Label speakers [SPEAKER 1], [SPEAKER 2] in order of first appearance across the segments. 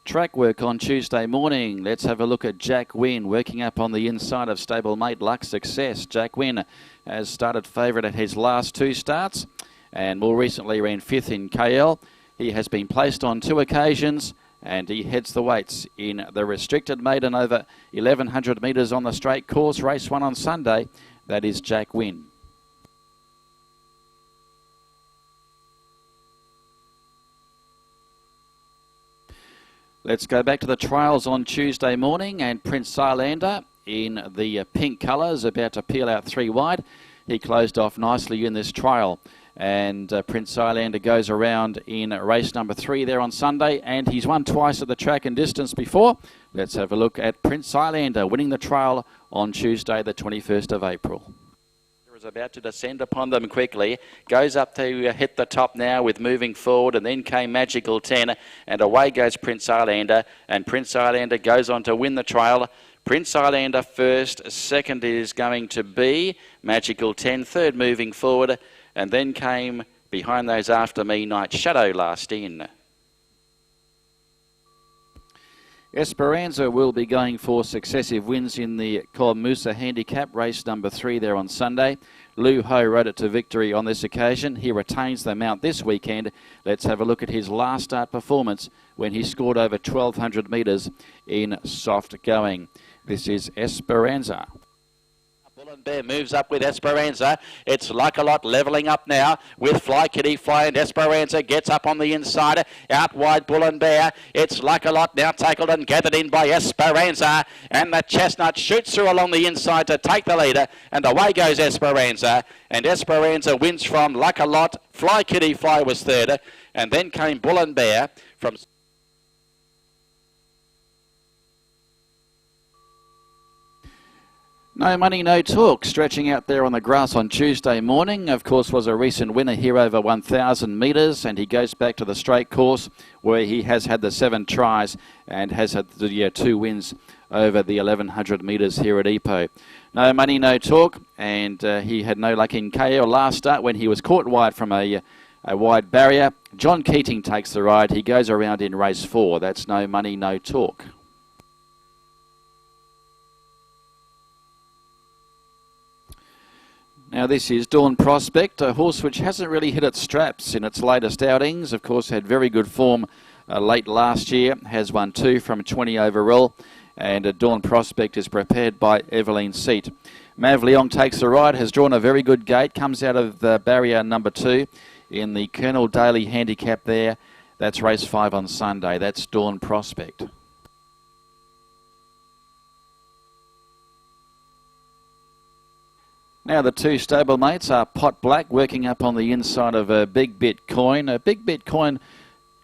[SPEAKER 1] Track work on Tuesday morning. Let's have a look at Jack Wynn working up on the inside of stablemate Luck Success. Jack Wynn has started favourite at his last two starts and more recently ran fifth in KL. He has been placed on two occasions and he heads the weights in the restricted maiden over 1100 metres on the straight course. Race 1 on Sunday. That is Jack Wynn. Let's go back to the trials on Tuesday morning, and Prince Islander in the pink colours about to peel out three wide. He closed off nicely in this trial, and Prince Islander goes around in race number 3 there on Sunday, and he's won twice at the track and distance before. Let's have a look at Prince Islander winning the trial on Tuesday the 21st of April. About to descend upon them quickly, goes up to hit the top now with moving forward, and then came Magical 10, and away goes Prince Islander, and Prince Islander goes on to win the trial. Prince Islander first, second is going to be Magical 10, third moving forward, and then came behind those After Me Night Shadow last in. Esperanza will be going for successive wins in the Kol Musa Handicap, race number 3 there on Sunday. Lu Ho rode it to victory on this occasion. He retains the mount this weekend. Let's have a look at his last start performance when he scored over 1200 metres in soft going. This is Esperanza. Bear moves up with Esperanza. It's Like a Lot levelling up now with Fly Kitty Fly, and Esperanza gets up on the inside. Out wide Bull and Bear. It's Like a Lot now tackled and gathered in by Esperanza, and the Chestnut shoots through along the inside to take the leader, and away goes Esperanza, and Esperanza wins from Like a Lot. Fly Kitty Fly was third, and then came Bull and Bear from No Money, No Talk, stretching out there on the grass on Tuesday morning. Of course, was a recent winner here over 1,000 metres, and he goes back to the straight course where he has had the 7 tries and has had the 2 wins over the 1,100 metres here at Ipoh. No Money, No Talk, and he had no luck in KL last start when he was caught wide from a wide barrier. John Keating takes the ride. He goes around in race 4. That's No Money, No Talk. Now this is Dawn Prospect, a horse which hasn't really hit its straps in its latest outings. Of course, had very good form late last year, has won 2 from 20 overall, and Dawn Prospect is prepared by Evelyn Seat. Mav Leong takes the ride, has drawn a very good gate, comes out of the barrier number 2 in the Colonel Daly handicap there. That's race 5 on Sunday. That's Dawn Prospect. Now the 2 stablemates are Pot Black working up on the inside of a Big Bitcoin. Big Bitcoin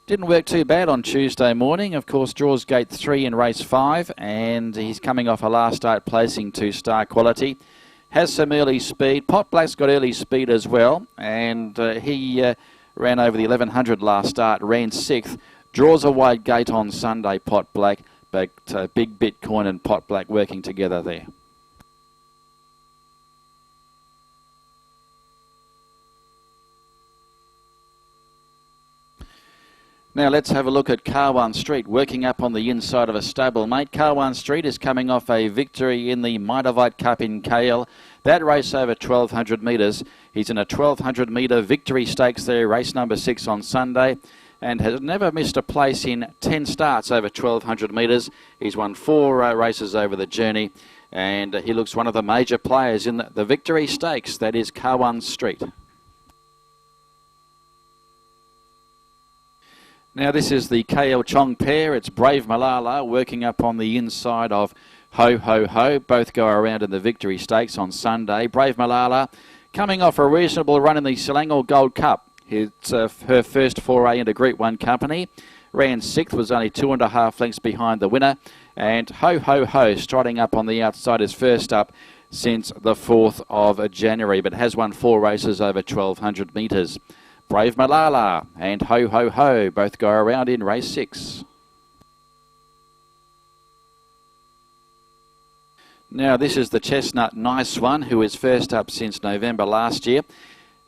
[SPEAKER 1] didn't work too bad on Tuesday morning. Of course, draws gate 3 in race 5, and he's coming off a last start placing to Star Quality. Has some early speed. Pot Black's got early speed as well, and he ran over the 1100 last start, ran 6th. Draws a wide gate on Sunday, Pot Black, but Big Bitcoin and Pot Black working together there. Now let's have a look at Carwan Street, working up on the inside of a stablemate. Carwan Street is coming off a victory in the Mitavite Cup in KL. That race over 1,200 metres. He's in a 1,200 metre victory stakes there, race number 6 on Sunday, and has never missed a place in 10 starts over 1,200 metres. He's won 4 races over the journey, and he looks one of the major players in the victory stakes. That is Carwan Street. Now this is the KL Chong pair. It's Brave Malala working up on the inside of Ho Ho Ho. Both go around in the victory stakes on Sunday. Brave Malala coming off a reasonable run in the Selangor Gold Cup. It's her first foray into Group 1 company. Ran 6th, was only 2.5 lengths behind the winner. And Ho Ho Ho striding up on the outside is first up since the 4th of January, but has won 4 races over 1,200 metres. Brave Malala and Ho Ho Ho both go around in race 6. Now this is the Chestnut Nice One, who is first up since November last year.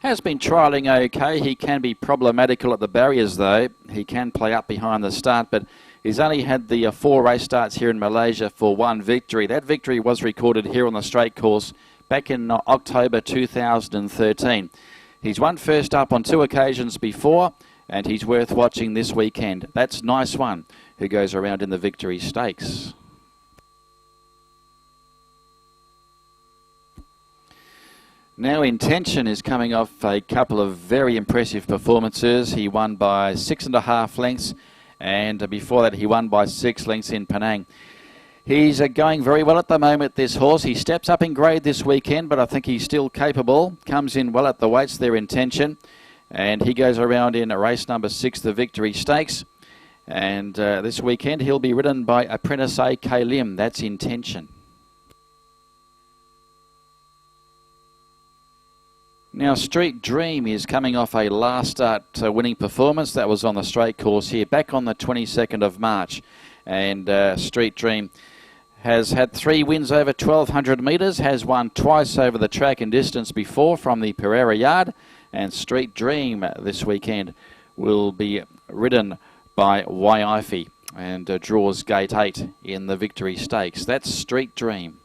[SPEAKER 1] Has been trialling okay. He can be problematical at the barriers though. He can play up behind the start, but He's only had the 4 race starts here in Malaysia for 1 victory. That victory was recorded here on the straight course back in October 2013. He's won first up on 2 occasions before, and he's worth watching this weekend. That's Nice One, who goes around in the Victory Stakes. Now Intention is coming off a couple of very impressive performances. He won by 6.5 lengths, and before that he won by 6 lengths in Penang. He's going very well at the moment, this horse. He steps up in grade this weekend, but I think he's still capable. Comes in well at the weights, their Intention. And he goes around in race number 6, the Victory Stakes. And this weekend he'll be ridden by Prtc K Lim. That's Intention. Now Street Dream is coming off a last start winning performance. That was on the straight course here back on the 22nd of March. And Street Dream has had 3 wins over 1,200 metres, has won twice over the track and distance before from the Perak yard. And Street Dream this weekend will be ridden by Waiifi and draws gate 8 in the Victory Stakes. That's Street Dream.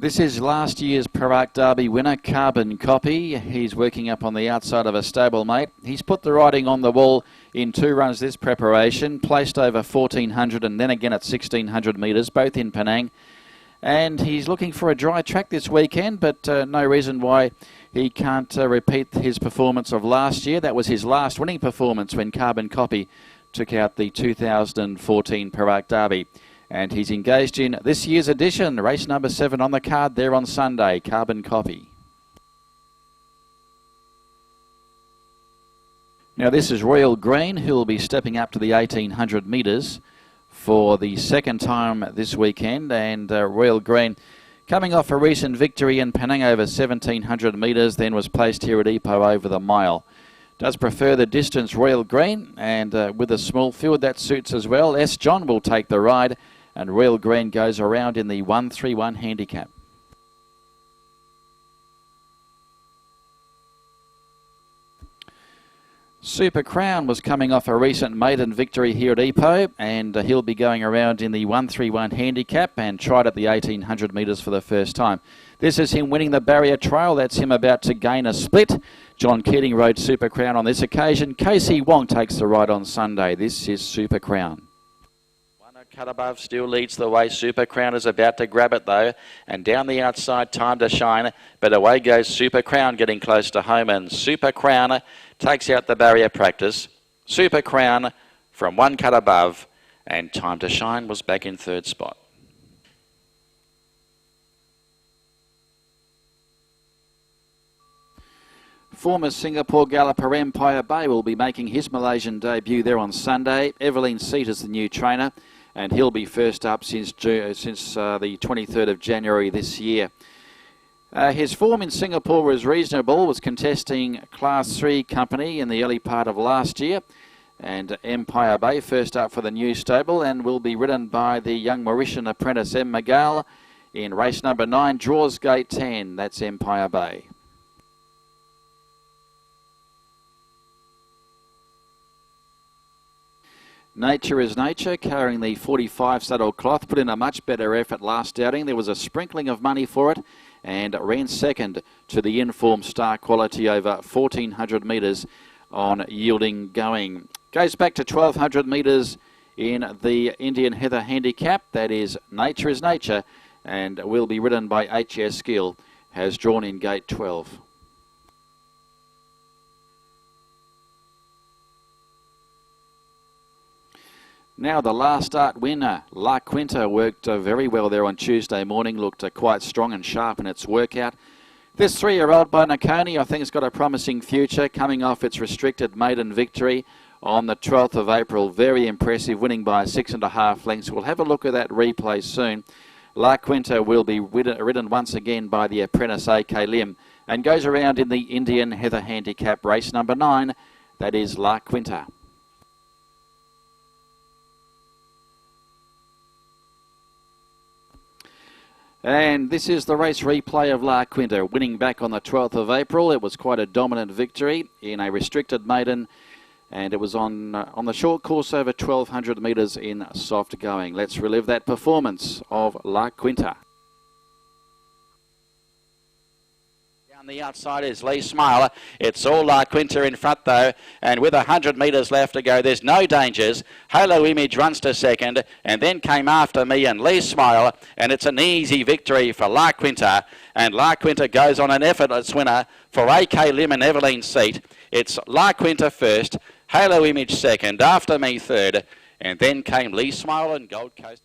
[SPEAKER 1] This is last year's Perak Derby winner, Carbon Copy. He's working up on the outside of a stablemate. He's put the riding on the wall in 2 runs this preparation, placed over 1,400 and then again at 1,600 metres, both in Penang. And he's looking for a dry track this weekend, but no reason why he can't repeat his performance of last year. That was his last winning performance when Carbon Copy took out the 2014 Perak Derby. And he's engaged in this year's edition, race number 7 on the card there on Sunday, Carbon Copy. Now this is Royal Green, who will be stepping up to the 1,800 metres for the 2nd time this weekend. And Royal Green, coming off a recent victory in Penang over 1,700 metres, then was placed here at Ipoh over the mile. Does prefer the distance, Royal Green, and with a small field that suits as well. S. John will take the ride, and Royal Green goes around in the 131 handicap. Super Crown was coming off a recent maiden victory here at Ipoh, and he'll be going around in the 131 handicap and tried at the 1,800 metres for the first time. This is him winning the barrier trial. That's him about to gain a split. John Keating rode Super Crown on this occasion. Casey Wong takes the ride on Sunday. This is Super Crown. Cut above still leads the way. Super Crown is about to grab it though, and down the outside, Time to Shine, but away goes Super Crown, getting close to home, and Super Crown takes out the barrier practice. Super Crown from 1 cut above, and Time to Shine was back in 3rd spot. Former Singapore galloper Empire Bay will be making his Malaysian debut there on Sunday. Evelyn Seat is the new trainer, and he'll be first up since the 23rd of January this year. His form in Singapore was reasonable, was contesting Class 3 company in the early part of last year. And Empire Bay first up for the new stable and will be ridden by the young Mauritian apprentice M. Miguel in race number 9, draws gate 10. That's Empire Bay. Nature is Nature, carrying the 45 saddle cloth, put in a much better effort last outing. There was a sprinkling of money for it and ran second to the Informed Star Quality over 1,400 metres on yielding going. Goes back to 1,200 metres in the Indian Heather Handicap. That is Nature is Nature, and will be ridden by H.S. Gill, has drawn in gate 12. Now the last start winner, La Quinta, worked very well there on Tuesday morning, looked quite strong and sharp in its workout. This 3-year-old by Nakoni, I think, has got a promising future, coming off its restricted maiden victory on the 12th of April. Very impressive, winning by 6.5 lengths. We'll have a look at that replay soon. La Quinta will be ridden once again by the apprentice A.K. Lim and goes around in the Indian Heather Handicap race number 9. That is La Quinta. And this is the race replay of La Quinta, winning back on the 12th of April. It was quite a dominant victory in a restricted maiden, and it was on the short course over 1,200 metres in soft going. Let's relive that performance of La Quinta. Down the outside is Lee Smile. It's all La Quinta in front though, and with 100 metres left to go, there's no dangers. Halo Image runs to second, and then came after me and Lee Smile, and it's an easy victory for La Quinta, and La Quinta goes on an effortless winner for AK Lim and Eveline's seat. It's La Quinta first, Halo Image second, after me third, and then came Lee Smile and Gold Coast.